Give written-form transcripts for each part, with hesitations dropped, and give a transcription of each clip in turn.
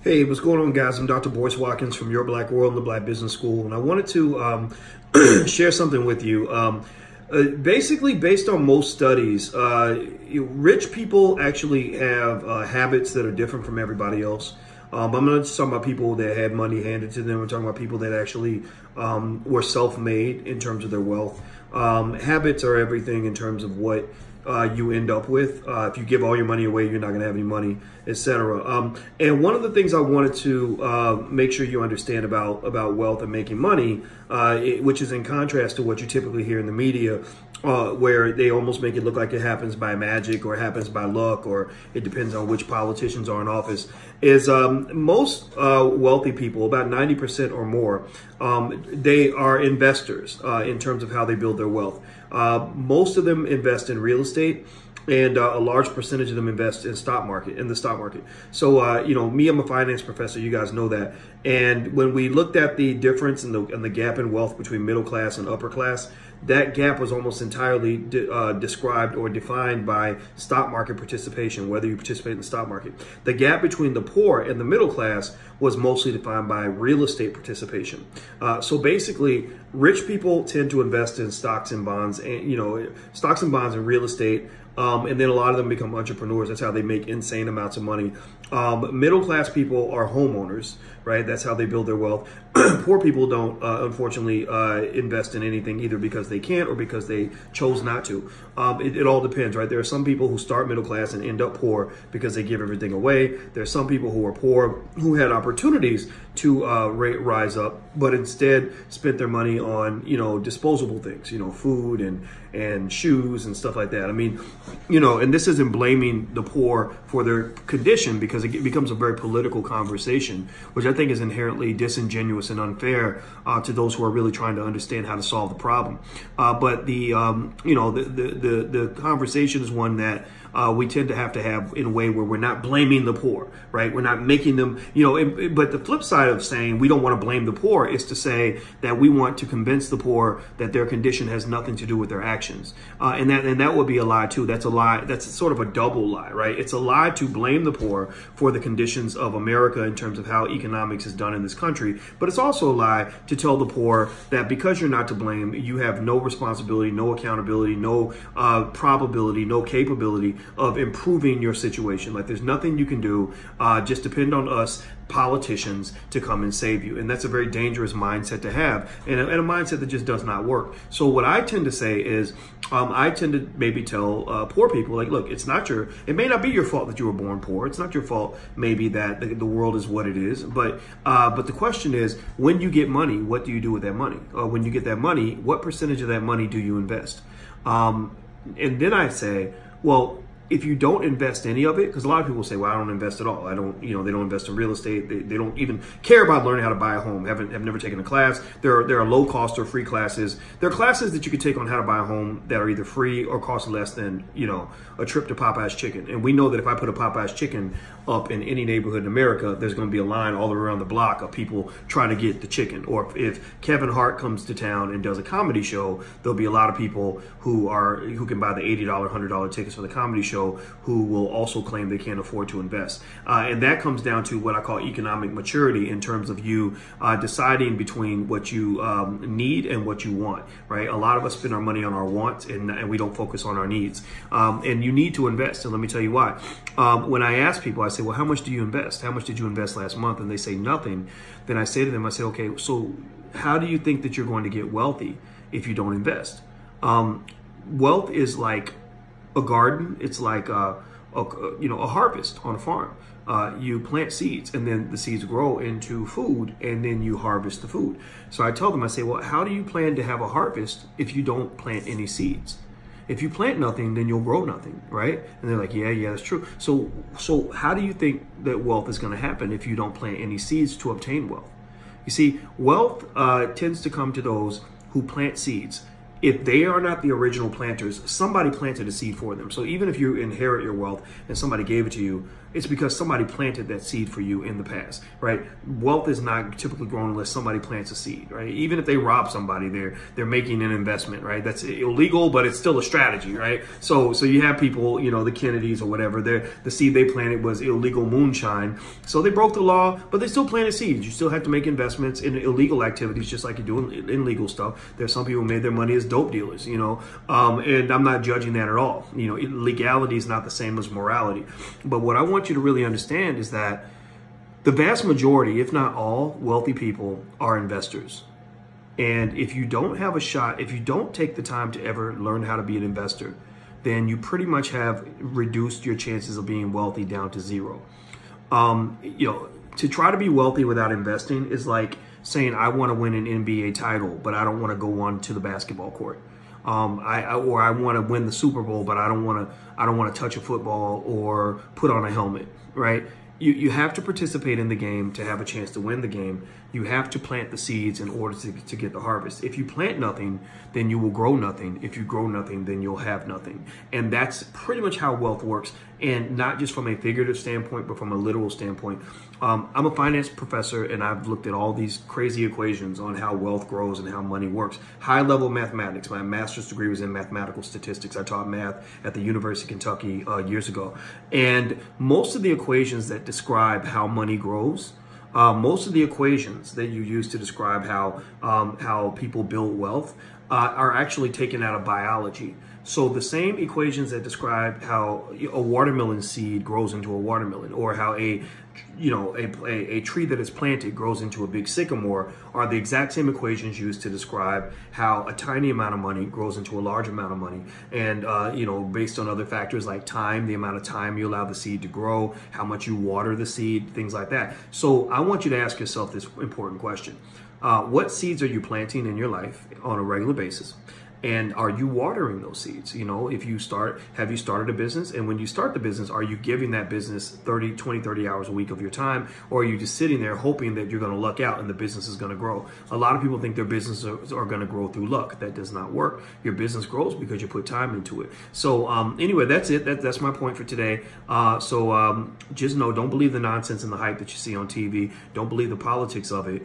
Hey, what's going on, guys? I'm Dr. Boyce Watkins from Your Black World and the Black Business School, and I wanted to share something with you. Basically, based on most studies, rich people actually have habits that are different from everybody else. I'm not just talking about people that had money handed to them. I'm talking about people that actually were self-made in terms of their wealth. Habits are everything in terms of what you end up with. If you give all your money away, you're not going to have any money, etc. And one of the things I wanted to make sure you understand about wealth and making money, which is in contrast to what you typically hear in the media, where they almost make it look like it happens by magic or happens by luck, or it depends on which politicians are in office, is most wealthy people, about 90% or more, they are investors in terms of how they build their wealth. Most of them invest in real estate, and a large percentage of them invest in the stock market. So, me, I'm a finance professor. You guys know that. And when we looked at the difference in the gap in wealth between middle class and upper class, that gap was almost entirely described or defined by stock market participation, whether you participate in the stock market. The gap between the poor and the middle class was mostly defined by real estate participation. So basically, rich people tend to invest in stocks and bonds, and stocks and bonds and real estate. And then a lot of them become entrepreneurs. That's how they make insane amounts of money. Middle class people are homeowners, right? That's how they build their wealth. Poor people don't, unfortunately, invest in anything, either because they can't or because they chose not to. It all depends, right? There are some people who start middle class and end up poor because they give everything away. There are some people who are poor who had opportunities to rise up, but instead spent their money on, disposable things, food and shoes and stuff like that. I mean, and this isn't blaming the poor for their condition, because it becomes a very political conversation, which I think is inherently disingenuous and unfair to those who are really trying to understand how to solve the problem. But the conversation is one that we tend to have in a way where we're not blaming the poor, right? We're not making them, but the flip side of saying we don't want to blame the poor is to say that we want to convince the poor that their condition has nothing to do with their actions. And that would be a lie too. That's a lie. That's sort of a double lie, right? It's a lie to blame the poor for the conditions of America in terms of how economics is done in this country. But it's also a lie to tell the poor that because you're not to blame, you have no responsibility, no accountability, no probability, no capability of improving your situation. Like, there's nothing you can do, just depend on us politicians to come and save you. And that's a very dangerous mindset to have, and a mindset that just does not work. So what I tend to say is, I tend to maybe tell poor people, like, look, it may not be your fault that you were born poor. It's not your fault maybe that the world is what it is. But the question is, when you get money, what do you do with that money? When you get that money, what percentage of that money do you invest? And then I say, well, if you don't invest any of it, because a lot of people say, well, I don't invest at all. I don't, they don't invest in real estate. They don't even care about learning how to buy a home, have never taken a class. There are low cost or free classes. There are classes that you can take on how to buy a home that are either free or cost less than, a trip to Popeye's Chicken. And we know that if I put a Popeye's Chicken up in any neighborhood in America, there's going to be a line all around the block of people trying to get the chicken. Or if Kevin Hart comes to town and does a comedy show, there'll be a lot of people who can buy the $80, $100 tickets for the comedy show who will also claim they can't afford to invest. And that comes down to what I call economic maturity, in terms of you deciding between what you need and what you want, right? A lot of us spend our money on our wants, and we don't focus on our needs. And you need to invest, and let me tell you why. When I ask people, I say, well, how much do you invest? How much did you invest last month? And they say nothing. Then I say to them, I say, okay, so how do you think that you're going to get wealthy if you don't invest? Wealth is like a garden. It's like a harvest on a farm. You plant seeds, and then the seeds grow into food, and then you harvest the food. So I tell them, I say, well, how do you plan to have a harvest if you don't plant any seeds? If you plant nothing, then you'll grow nothing, right? And they're like, yeah, that's true. So how do you think that wealth is going to happen if you don't plant any seeds to obtain wealth? You see, wealth tends to come to those who plant seeds. If they are not the original planters, somebody planted a seed for them. So even if you inherit your wealth and somebody gave it to you, It's because somebody planted that seed for you in the past, right? Wealth is not typically grown unless somebody plants a seed, right? Even if they rob somebody, they're making an investment, right? That's illegal, but it's still a strategy, right? So you have people, you know, the Kennedys or whatever, the seed they planted was illegal moonshine. So they broke the law, but they still planted seeds. You still have to make investments in illegal activities, just like you do in legal stuff. There's some people who made their money as dope dealers, you know, and I'm not judging that at all. You know, legality is not the same as morality. But what I want you to really understand is that the vast majority, if not all, wealthy people are investors. And if you don't have a shot, if you don't take the time to ever learn how to be an investor, then you pretty much have reduced your chances of being wealthy down to zero. You know, to try to be wealthy without investing is like saying, I want to win an NBA title, but I don't want to go on to the basketball court. I want to win the Super Bowl, but I don't want to touch a football or put on a helmet, right? You have to participate in the game to have a chance to win the game. You have to plant the seeds in order to get the harvest. If you plant nothing, then you will grow nothing. If you grow nothing, then you'll have nothing. And that's pretty much how wealth works. And not just from a figurative standpoint, but from a literal standpoint. I'm a finance professor, and I've looked at all these crazy equations on how wealth grows and how money works. High-level mathematics. My master's degree was in mathematical statistics. I taught math at the University of Kentucky years ago. And most of the equations that describe how money grows, most of the equations that you use to describe how people build wealth are actually taken out of biology. So the same equations that describe how a watermelon seed grows into a watermelon, or how a tree that is planted grows into a big sycamore, are the exact same equations used to describe how a tiny amount of money grows into a large amount of money. And based on other factors like time, the amount of time you allow the seed to grow, how much you water the seed, things like that. So I want you to ask yourself this important question. What seeds are you planting in your life on a regular basis? And are you watering those seeds? You know, have you started a business? And when you start the business, are you giving that business 20, 30 hours a week of your time? Or are you just sitting there hoping that you're going to luck out and the business is going to grow? A lot of people think their businesses are going to grow through luck. That does not work. Your business grows because you put time into it. So anyway, that's it. That's my point for today. Just know, don't believe the nonsense and the hype that you see on TV. Don't believe the politics of it.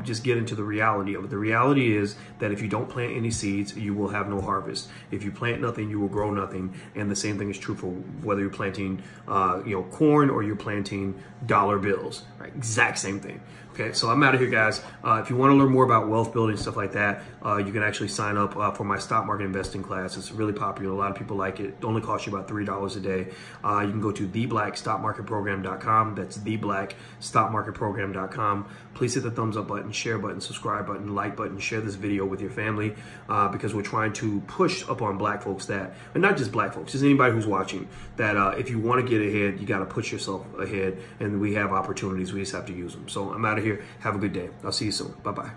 Just get into the reality of it. The reality is that if you don't plant any seeds, you will have no harvest. If you plant nothing, you will grow nothing. And the same thing is true for whether you're planting corn or you're planting dollar bills, right? Exact same thing. Okay, so I'm out of here, guys. If you want to learn more about wealth building, stuff like that, you can actually sign up for my stock market investing class. It's really popular. A lot of people like it. It only costs you about $3 a day. You can go to theblackstockmarketprogram.com. That's theblackstockmarketprogram.com. Please hit the thumbs up button, share button, subscribe button, like button, share this video with your family, because we're trying to push upon black folks and not just black folks, just anybody who's watching, that if you want to get ahead, you got to push yourself ahead, and we have opportunities. We just have to use them. So I'm out of here. Have a good day. I'll see you soon. Bye-bye.